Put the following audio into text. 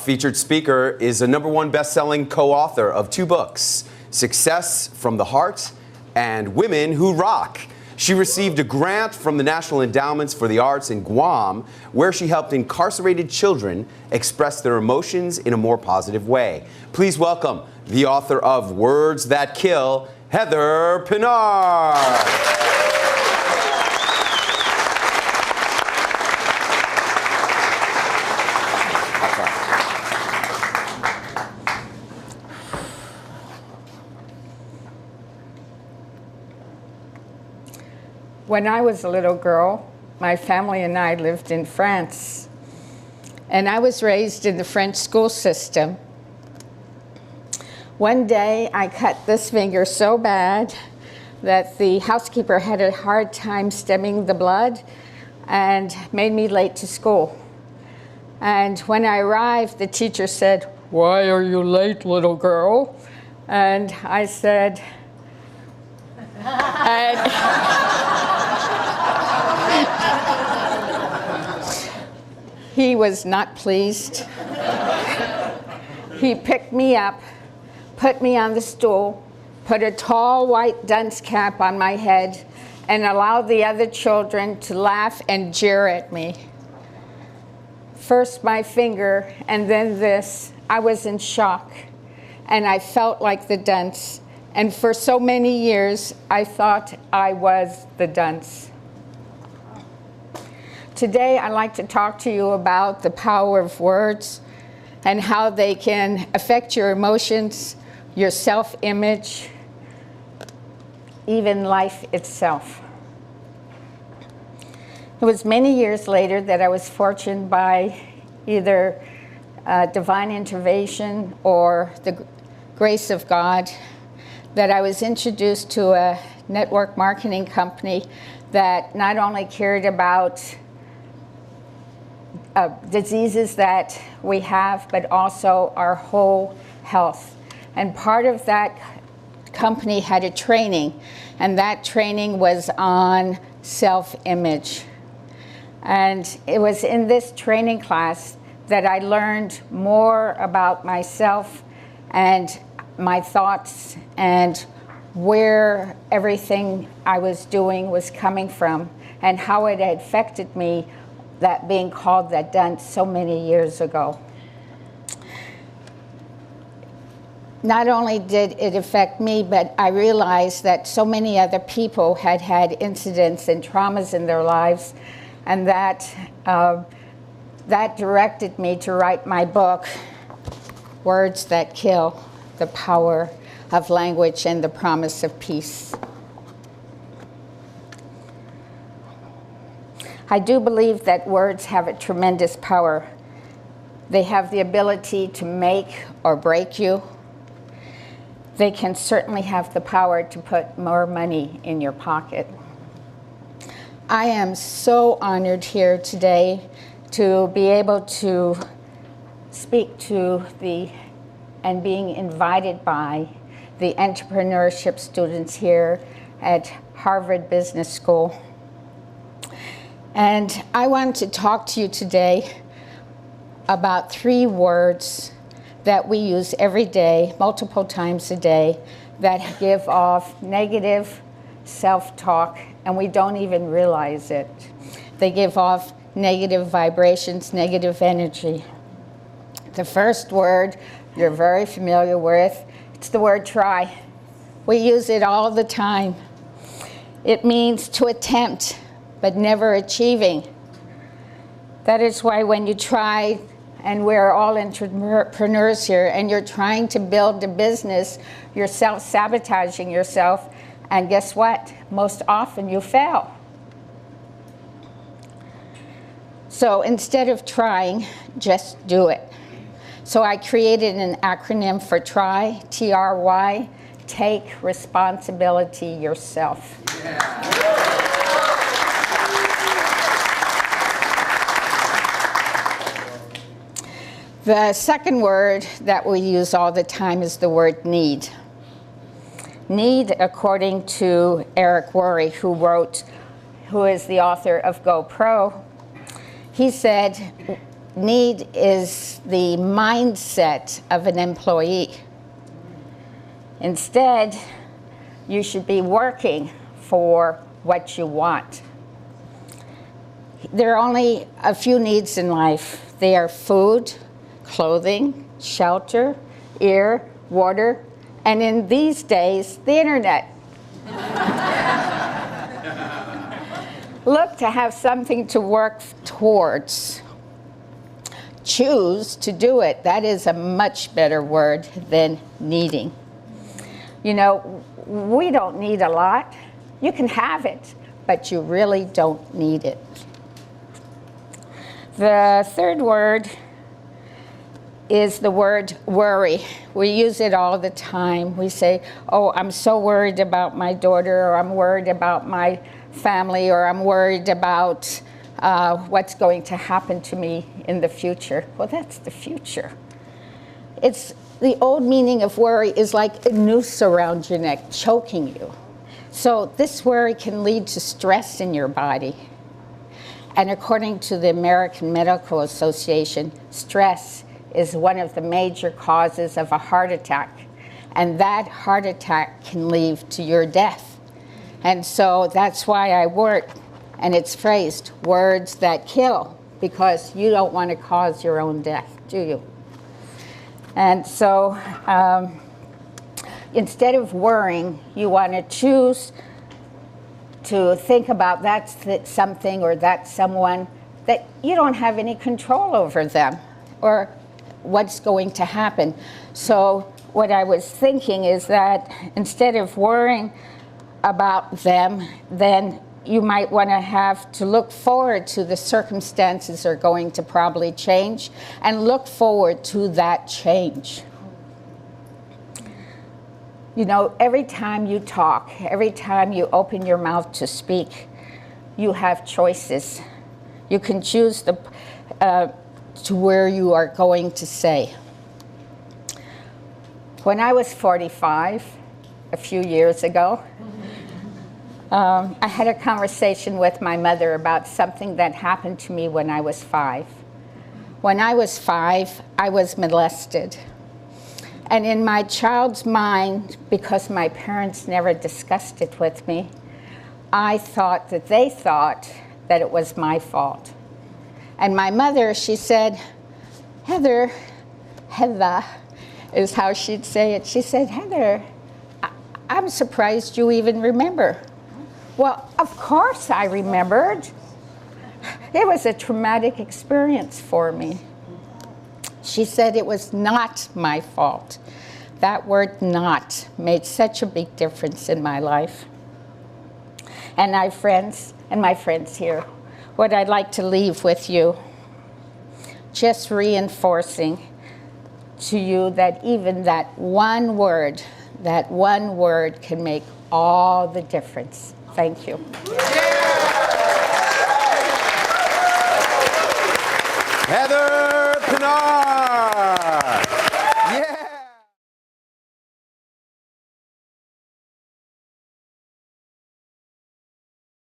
featured speaker is a #1 best-selling co-author of 2 books, Success from the Heart and Women Who Rock. She received a grant from the National Endowments for the Arts in Guam, where she helped incarcerated children express their emotions in a more positive way. Please welcome the author of Words That Kill, Heather Pinard. When I was a little girl, my family and I lived in France, and I was raised in the French school system. One day, I cut this finger so bad that the housekeeper had a hard time stemming the blood and made me late to school. And when I arrived, the teacher said, "Why are you late, little girl?" And I said, he was not pleased. He picked me up, put me on the stool, put a tall white dunce cap on my head, and allowed the other children to laugh and jeer at me. First my finger, and then this. I was in shock, and I felt like the dunce. And for so many years, I thought I was the dunce. Today, I'd like to talk to you about the power of words and how they can affect your emotions, your self-image, even life itself. It was many years later that I was fortunate by either divine intervention or the grace of God that I was introduced to a network marketing company that not only cared about diseases that we have, but also our whole health. And part of that company had a training, and that training was on self-image. And it was in this training class that I learned more about myself and my thoughts and where everything I was doing was coming from and how it had affected me, that being called that dunce so many years ago. Not only did it affect me, but I realized that so many other people had had incidents and traumas in their lives, and that directed me to write my book, Words That Kill, The Power of Language and the Promise of Peace. I do believe that words have a tremendous power. They have the ability to make or break you. They can certainly have the power to put more money in your pocket. I am so honored here today to be able to speak to and being invited by the entrepreneurship students here at Harvard Business School. And I want to talk to you today about 3 words that we use every day, multiple times a day, that give off negative self-talk, and we don't even realize it. They give off negative vibrations, negative energy. The first word you're very familiar with, it's the word try. We use it all the time. It means to attempt, but never achieving. That is why when you try, and we're all entrepreneurs here, and you're trying to build a business, you're self-sabotaging yourself, and guess what? Most often you fail. So instead of trying, just do it. So I created an acronym for TRY, T-R-Y, take responsibility yourself. Yeah. The second word that we use all the time is the word need. Need, according to Eric Worre, who is the author of GoPro, he said, need is the mindset of an employee. Instead, you should be working for what you want. There are only a few needs in life. They are food, clothing, shelter, air, water, and in these days, the internet. Look to have something to work towards. Choose to do it. That is a much better word than needing. You know, we don't need a lot. You can have it, but you really don't need it. The third word is the word worry. We use it all the time. We say, oh, I'm so worried about my daughter, or I'm worried about my family, or I'm worried about what's going to happen to me in the future. Well, that's the future. It's the old meaning of worry is like a noose around your neck, choking you. So this worry can lead to stress in your body. And according to the American Medical Association, stress is one of the major causes of a heart attack. And that heart attack can lead to your death. And so that's why I work, and it's phrased, words that kill, because you don't want to cause your own death, do you? And so instead of worrying, you want to choose to think about that's something or that's someone that you don't have any control over them or what's going to happen. So what I was thinking is that instead of worrying about them, then you might want to have to look forward to the circumstances are going to probably change and look forward to that change. You know, every time you talk, every time you open your mouth to speak, you have choices. You can choose to where you are going to say. When I was 45, a few years ago, I had a conversation with my mother about something that happened to me when I was 5. When I was 5, I was molested. And in my child's mind, because my parents never discussed it with me, I thought that they thought that it was my fault. And my mother, she said, Heather is how she'd say it. She said, Heather, I'm surprised you even remember. Well, of course I remembered. It was a traumatic experience for me. She said it was not my fault. That word "not" made such a big difference in my life. And my friends here, what I'd like to leave with you, just reinforcing to you that even that one word can make all the difference. Thank you. Heather Pinard.